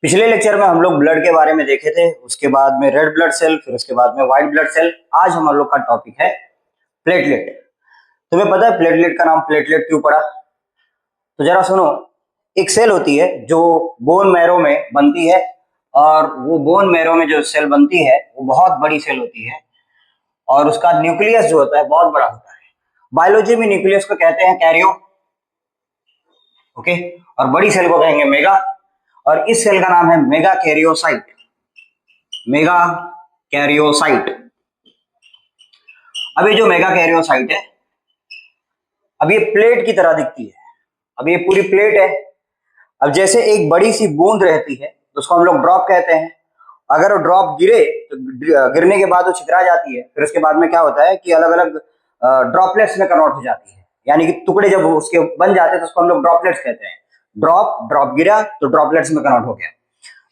पिछले लेक्चर में हम लोग ब्लड के बारे में देखे थे, उसके बाद में रेड ब्लड सेल, फिर उसके बाद में व्हाइट ब्लड सेल। आज हम लोग का टॉपिक है प्लेटलेट। तुम्हें पता है प्लेटलेट का नाम प्लेटलेट क्यों पड़ा? तो जरा सुनो। एक सेल होती है जो बोन मैरो में बनती है, और वो बोन मैरो में जो सेल बनती है वो बहुत बड़ी सेल होती है, और उसका न्यूक्लियस जो होता है बहुत बड़ा होता है। बायोलॉजी में न्यूक्लियस को कहते हैं कैरियो, ओके, और बड़ी सेल को कहेंगे मेगा। और इस सेल का नाम है मेगा कैरियोसाइट। Mega karyocyte. अब ये जो मेगा कैरियोसाइट है, अब ये प्लेट की तरह दिखती है। अब ये पूरी प्लेट है। अब जैसे एक बड़ी सी बूंद रहती है तो उसको हम लोग ड्रॉप कहते हैं। अगर वो ड्रॉप गिरे तो गिरने के बाद वो छितरा जाती है, फिर उसके बाद में क्या होता है कि अलग अलग ड्रॉपलेट्स में कन्वर्ट हो जाती है, यानी कि टुकड़े जब उसके बन जाते हैं तो उसको हम लोग ड्रॉपलेट्स कहते हैं। ड्रॉप गिरा तो ड्रॉपलेट्स में कन्वर्ट हो गया।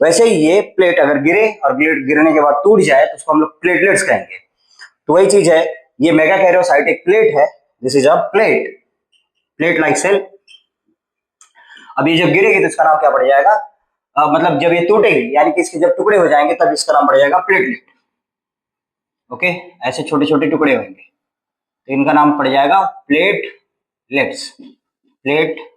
वैसे ही ये प्लेट अगर गिरे और गिरने के बाद टूट जाए तो उसको हम लोग प्लेटलेट्स कहेंगे। तो वही चीज है, ये मेगा कैरियोसाइट एक प्लेट है। This is a plate like cell. अब ये जब गिरेगी तो इसका नाम क्या पड़ जाएगा? मतलब जब ये टूटेगी, यानी कि इसके जब टुकड़े हो जाएंगे तब इसका नाम पड़ जाएगा प्लेटलेट। ओके, ऐसे छोटे छोटे टुकड़े होंगे तो इनका नाम पड़ जाएगा प्लेटलेट्स। प्लेटलेट।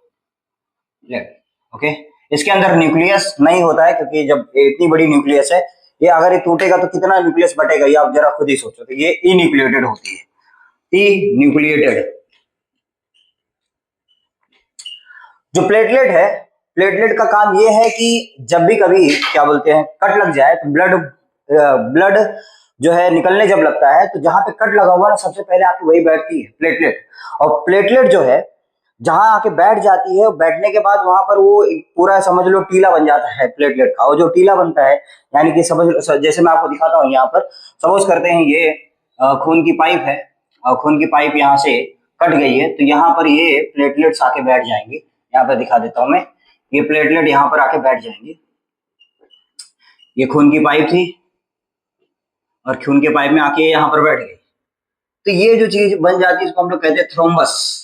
ओके, इसके अंदर न्यूक्लियस नहीं होता है, क्योंकि जब इतनी बड़ी न्यूक्लियस है, ये अगर ये टूटेगा तो कितना न्यूक्लियस बटेगा, ये आप जरा खुद ही सोचो। तो ये इन्यूक्लिएटेड होती है। इन्यूक्लिएटेड। जो प्लेटलेट है, प्लेटलेट का काम ये है कि जब भी कभी क्या बोलते हैं कट लग जाए तो ब्लड जो है निकलने जब लगता है तो जहां पे कट लगा हुआ ना सबसे पहले आके वही बैठती है प्लेटलेट। और प्लेटलेट जो है जहां आके बैठ जाती है, बैठने के बाद वहां पर वो पूरा समझ लो टीला बन जाता है प्लेटलेट का। और जो टीला बनता है, यानी कि समझ जैसे मैं आपको दिखाता हूँ यहाँ पर, सपोज करते हैं ये खून की पाइप है, और खून की पाइप यहाँ से कट गई है, तो यहाँ पर ये प्लेटलेट्स आके बैठ जाएंगे। यहाँ पर दिखा देता हूं मैं, ये प्लेटलेट यहाँ पर आके बैठ जाएंगे। ये खून की पाइप थी और खून के पाइप में आके यहाँ पर बैठ गई, तो ये जो चीज बन जाती है इसको हम लोग कहते हैं थ्रोम्बस।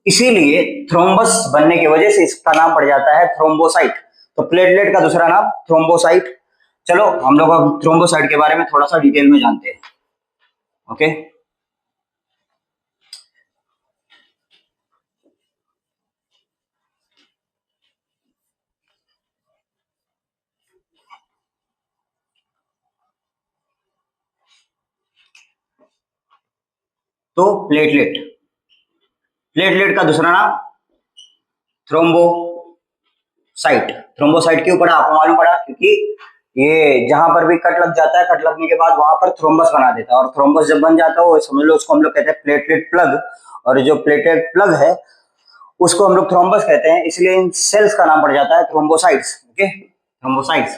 इसीलिए थ्रोम्बस बनने की वजह से इसका नाम पड़ जाता है थ्रोम्बोसाइट। तो प्लेटलेट का दूसरा नाम थ्रोम्बोसाइट। चलो हम लोग अब थ्रोम्बोसाइट के बारे में थोड़ा सा डिटेल में जानते हैं। ओके, तो प्लेटलेट का दूसरा नाम थ्रोम्बोसाइट। थ्रोम्बोसाइट क्यों पड़ा आपको मालूम पड़ा? क्योंकि ये जहां पर भी कट लग जाता है, कट लगने के बाद वहां पर थ्रोम्बस बना देता है, और थ्रोम्बस जब बन जाता है वो समझ लो उसको हम लोग कहते हैं प्लेटलेट प्लग। और जो प्लेटलेट प्लग है उसको हम लोग थ्रोम्बस कहते हैं, इसलिए इन सेल्स का नाम पड़ जाता है थ्रोम्बोसाइट्स। Okay, thrombocytes.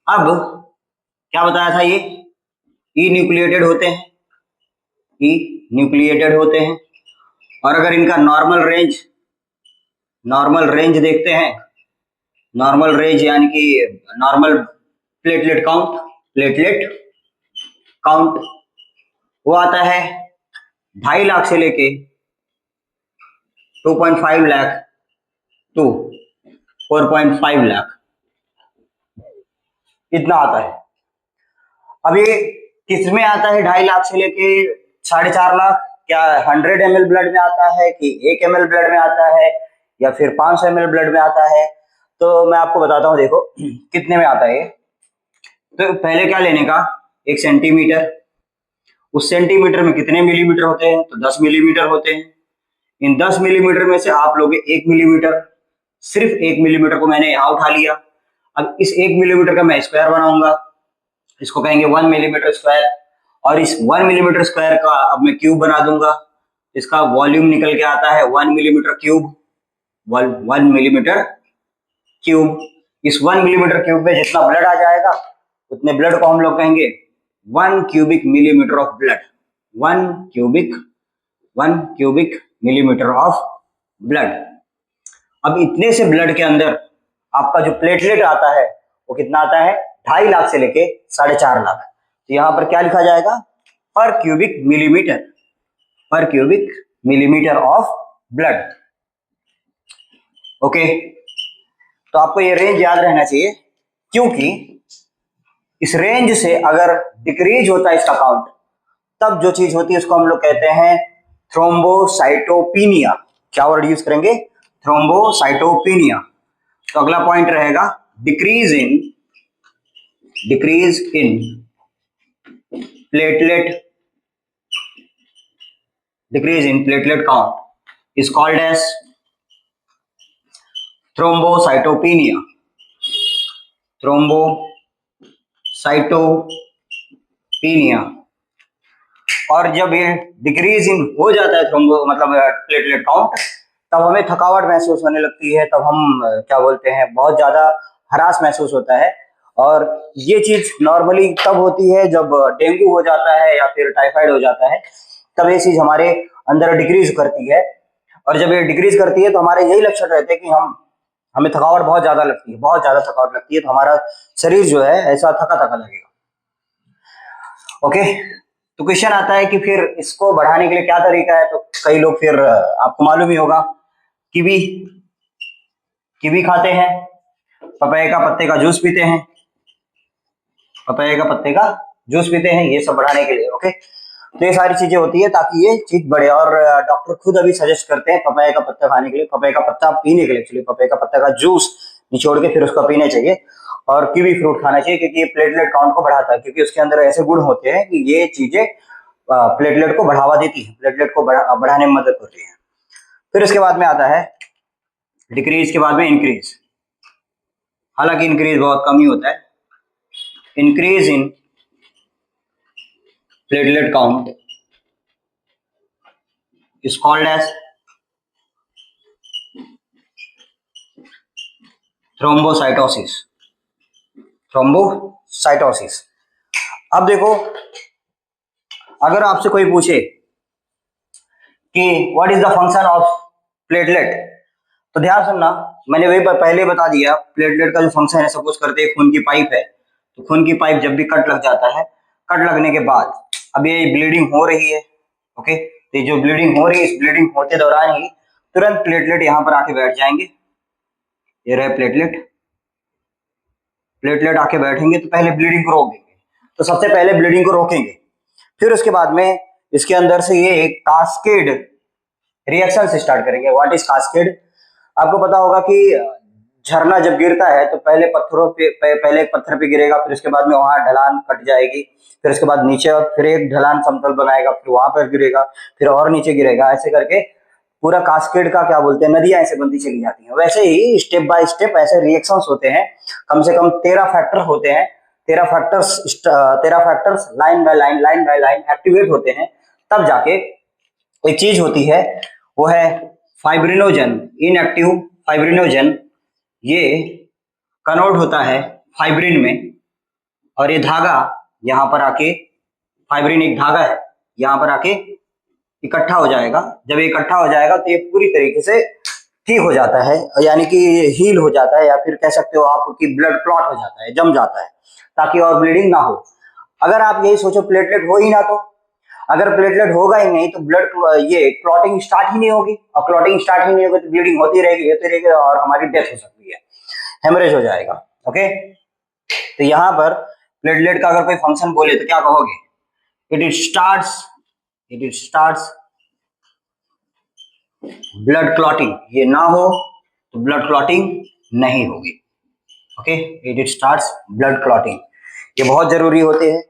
अब क्या बताया था, ये ई न्यूक्लिएटेड होते हैं। ई न्यूक्लिएटेड होते हैं, और अगर इनका नॉर्मल रेंज देखते हैं, नॉर्मल रेंज यानी कि नॉर्मल प्लेटलेट काउंट वो आता है 2.5 लाख से लेके 2.5 लाख टू 4.5 लाख, इतना आता है। अब ये किस में आता है 2.5 लाख से लेके 4.5 लाख? क्या 100 ml ब्लड में आता है कि 1 ml ब्लड में आता है या फिर 500 ml ब्लड में आता है? तो मैं आपको बताता हूँ, देखो कितने में आता है। तो पहले क्या लेने का, 1 सेंटीमीटर। उस सेंटीमीटर में कितने मिलीमीटर होते हैं? तो 10 मिलीमीटर होते हैं। इन 10 मिलीमीटर में से आप लोगे 1 मिलीमीटर, सिर्फ 1 मिलीमीटर को मैंने यहां उठा लिया। अब इस 1 मिलीमीटर का मैं स्क्वायर बनाऊंगा, इसको कहेंगे 1 मिलीमीटर स्क्वायर। और इस 1 मिलीमीटर स्क्वायर का अब मैं क्यूब बना दूंगा, इसका वॉल्यूम निकल के आता है 1 मिलीमीटर क्यूब। 1 millimetre cube. इस 1 मिलीमीटर क्यूब में जितना ब्लड आ जाएगा उतने ब्लड को हम लोग कहेंगे 1 cubic millimetre of blood. 1 cubic millimetre of blood. अब इतने से ब्लड के अंदर आपका जो प्लेटलेट आता है वो कितना आता है? 2.5 लाख से लेके 4.5 लाख। तो यहां पर क्या लिखा जाएगा? पर cubic millimetre of blood. Okay, तो आपको ये रेंज याद रहना चाहिए, क्योंकि इस रेंज से अगर डिक्रीज होता है इसका काउंट, तब जो चीज होती है उसको हम लोग कहते हैं थ्रोम्बोसाइटोपिनिया। क्या वर्ड यूज करेंगे? थ्रोम्बोसाइटोपिनिया। तो अगला पॉइंट रहेगा decrease in platelet, decrease in platelet count is called as thrombocytopenia. Thrombocytopenia. और जब ये डिक्रीज इन हो जाता है थ्रोम्बो मतलब प्लेटलेट काउंट, तब हमें थकावट महसूस होने लगती है, तब हम क्या बोलते हैं, बहुत ज्यादा हरास महसूस होता है। और ये चीज नॉर्मली तब होती है जब डेंगू हो जाता है या फिर टाइफाइड हो जाता है, तब ये चीज हमारे अंदर डिक्रीज करती है। और जब ये डिक्रीज करती है तो हमारे यही लक्षण रहते हैं कि हमें थकावट बहुत ज्यादा लगती है, बहुत ज्यादा थकावट लगती है, तो हमारा शरीर जो है ऐसा थका थका लगेगा। ओके, तो क्वेश्चन आता है कि फिर इसको बढ़ाने के लिए क्या तरीका है? तो कई लोग फिर आपको मालूम ही होगा, कीवी कीवी खाते हैं, पपाया का पत्ते का जूस पीते हैं, पपाया का पत्ते का जूस पीते हैं, ये सब बढ़ाने के लिए। ओके, तो ये सारी चीजें होती है ताकि ये चीज बढ़े। और डॉक्टर खुद अभी सजेस्ट करते हैं पपाया का पत्ता खाने के लिए, पपाया का पत्ता पीने के लिए, एक्चुअली पपाया का पत्ता का जूस निचोड़ के फिर उसका पीना चाहिए। और कीवी फ्रूट खाना चाहिए, क्योंकि ये प्लेटलेट काउंट को बढ़ाता है, क्योंकि उसके अंदर ऐसे गुण होते हैं कि ये चीजें प्लेटलेट को बढ़ावा देती है, प्लेटलेट को बढ़ाने में मदद करती है। फिर इसके बाद में आता है डिक्रीज के बाद में इंक्रीज। हालांकि इंक्रीज बहुत कम ही होता है। Increase in platelet count is called as thrombocytosis. Thrombocytosis. अब देखो, अगर आपसे कोई पूछे कि what is the function of platelet, तो ध्यान सुनना, मैंने वही पहले बता दिया। प्लेटलेट का जो फंक्शन है, सपोज करते हैं खून की पाइप है, तो खून की पाइप जब भी कट लग जाता है, कट लगने के बाद अब ये ब्लीडिंग हो रही है। ओके, तो जो ब्लीडिंग हो रही है, इस ब्लीडिंग होते दौरान ही तुरंत प्लेटलेट यहां पर आके बैठ जाएंगे। ये रहे प्लेटलेट, प्लेटलेट आके बैठेंगे तो पहले ब्लीडिंग को रोक देंगे। तो सबसे पहले ब्लीडिंग को रोकेंगे, फिर उसके बाद में इसके अंदर से ये एक कास्केड रिएक्शन से स्टार्ट करेंगे। What is cascade? आपको पता होगा कि झरना जब गिरता है तो पहले पत्थरों पे पहले एक पत्थर पे गिरेगा, फिर उसके बाद में वहां ढलान कट जाएगी, फिर उसके बाद नीचे और फिर एक ढलान समतल बनाएगा, फिर वहां पर गिरेगा, फिर और नीचे गिरेगा, ऐसे करके पूरा कास्केड का क्या बोलते हैं, नदियां ऐसे बनती चली जाती हैं। वैसे ही स्टेप बाय स्टेप ऐसे रिएक्शंस होते हैं, कम से कम 13 फैक्टर होते हैं। 13 factors line by line activate होते हैं, तब जाके एक चीज होती है, वो है फाइब्रिनोजन, इनएक्टिव फाइब्रिनोजन। ये कन्वर्ट होता है फाइब्रिन में, और ये धागा यहाँ पर आके, फाइब्रिन एक धागा है, यहाँ पर आके इकट्ठा हो जाएगा। जब ये इकट्ठा हो जाएगा तो ये पूरी तरीके से ठीक हो जाता है, यानी कि हील हो जाता है, या फिर कह सकते हो आप कि ब्लड क्लॉट हो जाता है, जम जाता है, ताकि और ब्लीडिंग ना हो। अगर आप यही सोचो प्लेटलेट हो ही ना, तो अगर प्लेटलेट होगा ही नहीं तो ब्लड ये क्लॉटिंग स्टार्ट ही नहीं होगी, और क्लॉटिंग स्टार्ट ही नहीं होगी तो ब्लीडिंग होती रहेगी और हमारी डेथ हो सकती है, हेमरेज हो जाएगा। ओके, तो यहाँ पर प्लेटलेट का अगर कोई फंक्शन बोले तो क्या कहोगे? It starts blood clotting. ये ना हो तो ब्लड क्लॉटिंग नहीं होगी। Okay, it starts blood clotting, ये बहुत जरूरी होते हैं।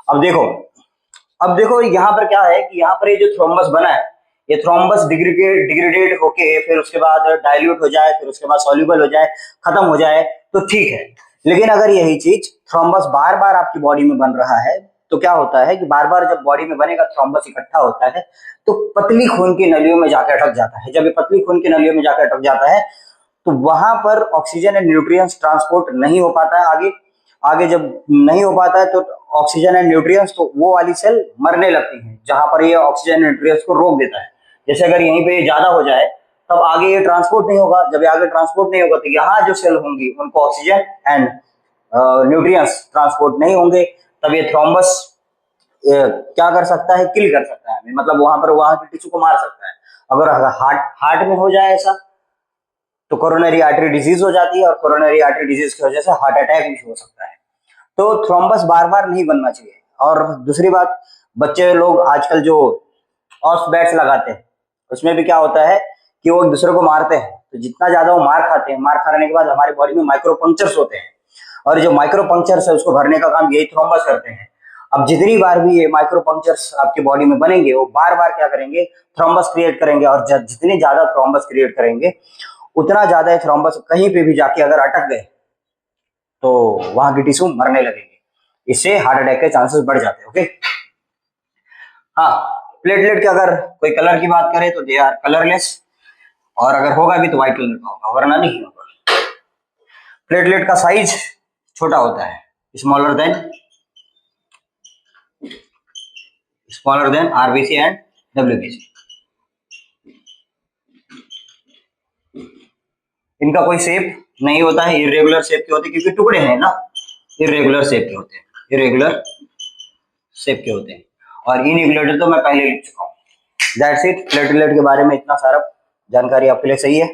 अब देखो यहाँ पर क्या है कि यहाँ पर ये जो थ्रोम्बस बना है, ये थ्रोम्बस डिग्रेडेड होके फिर उसके बाद डाइल्यूट हो जाए, फिर उसके बाद सॉल्युबल हो जाए, खत्म हो जाए, तो ठीक है। लेकिन अगर यही चीज थ्रोम्बस बार बार आपकी बॉडी में बन रहा है, तो क्या होता है कि बार बार जब बॉडी में बनेगा, थ्रोम्बस इकट्ठा होता है, तो पतली खून की नलियों में जाकर अटक जाता है। जब ये पतली खून की नलियों में जाकर अटक जाता है, तो वहां पर ऑक्सीजन एंड न्यूट्रिएंट्स ट्रांसपोर्ट नहीं हो पाता है आगे। आगे जब नहीं हो पाता है तो ऑक्सीजन एंड न्यूट्रिएंट्स, तो वो वाली सेल मरने लगती है जहां पर ये ऑक्सीजन एंड न्यूट्रिएंट्स को रोक देता है। जैसे अगर यहीं पे ज्यादा हो जाए, तब आगे ये ट्रांसपोर्ट नहीं होगा। जब आगे ट्रांसपोर्ट नहीं होगा तो यहाँ जो सेल होंगी उनको ऑक्सीजन एंड न्यूट्रिएंट्स ट्रांसपोर्ट नहीं होंगे, तब ये थ्रोम्बस क्या कर सकता है, किल कर सकता है, मतलब वहां पर वहां के टिश्यू को मार सकता है। अगर हार्ट में हो जाए ऐसा, तो कोरोनरी आर्टरी डिजीज हो जाती है और कोरोनरी आर्टरी डिजीज की वजह से हार्ट अटैक भी हो सकता है। तो थ्रोम्बस बार बार नहीं बनना चाहिए। और दूसरी बात, बच्चे लोग आजकल जो ऑफ बैट्स लगाते हैं उसमें भी क्या होता है कि वो एक दूसरे को मारते हैं, तो जितना ज्यादा वो मार खाते हैं, मार खाने के बाद हमारी बॉडी में माइक्रो पंक्चर्स होते हैं और जो माइक्रो पंक्चर्स है उसको भरने का काम यही थ्रोम्बस करते हैं। अब जितनी बार भी ये माइक्रो पंक्चर्स आपकी बॉडी में बनेंगे वो बार बार क्या करेंगे, थ्रोम्बस क्रिएट करेंगे, और जितनी ज्यादा थ्रोम्बस क्रिएट करेंगे उतना ज्यादा थ्रोम्बस कहीं पे भी जाके अगर अटक गए तो वहां की टिश्यू मरने लगेगी, इससे हार्ट अटैक के चांसेस बढ़ जाते हैं। ओके, हाँ, प्लेटलेट के अगर कोई कलर की बात करें तो दे आर कलरलेस, और अगर होगा भी तो व्हाइट कलर का होगा वरना नहीं होगा। प्लेटलेट का साइज छोटा होता है, smaller than RBC and WBC. इनका कोई शेप नहीं होता है, इरेगुलर शेप के होते हैं क्योंकि टुकड़े हैं ना, इरेगुलर शेप के होते हैं, इरेगुलर शेप के होते हैं। और इनइक्वेटर तो मैं पहले लिख चुका हूँ। दैट्स इट, प्लेटलेट के बारे में इतना सारा जानकारी आपके लिए सही है।